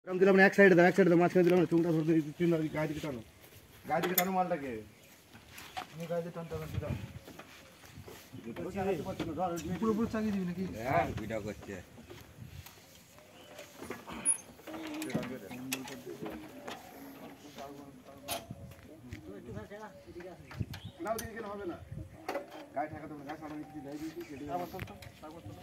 हम दिला एक साइड दाव माঝখানে দিলাম চুংটা ধরতে তিন গায়ে দিকে টানো মালটাকে আমি গায়ে দিয়ে টানতে দিলাম পুরো পুরো চাগিয়ে দিবি নাকি হ্যাঁ ভিডিও করছে নাও দিকে কেন হবে না গায়ে ঠেকা দেব গায়ে সামনে দিকে গায়ে দিয়েছি কেটে আবার চল তারপর চল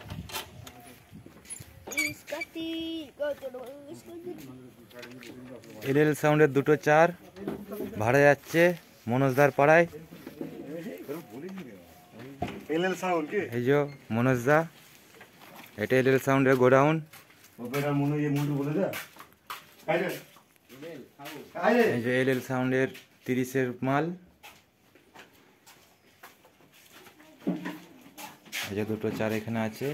এলএল সাউন্ডের দুটো চার ভাড়া যাচ্ছে মনোজদার পাড়ায়। এলএল সাউন্ড কি এই যে মনোজদা, এটা এলএল সাউন্ডের গোডাউন। এই যে এলএল সাউন্ডের 30-এর মাল। এই যে দুটো চার এখানে আছে।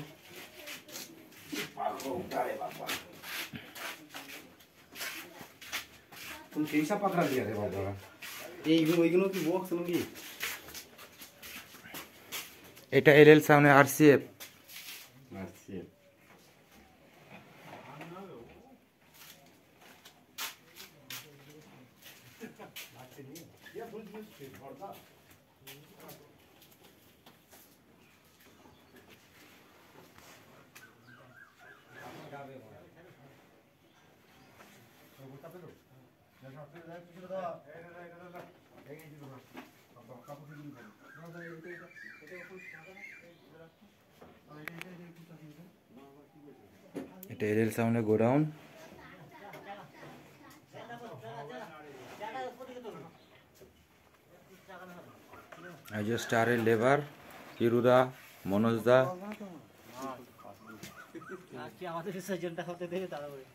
এটা এলএল সাউন্ডের আরসিএফ। এটা এলএল সাউন্ডের গোডাউন। এই যে স্টারের লেবার হিরুদা, মনোজদা। আমাদের বিসর্জনটা হতে দেবে তাড়াতাড়ি।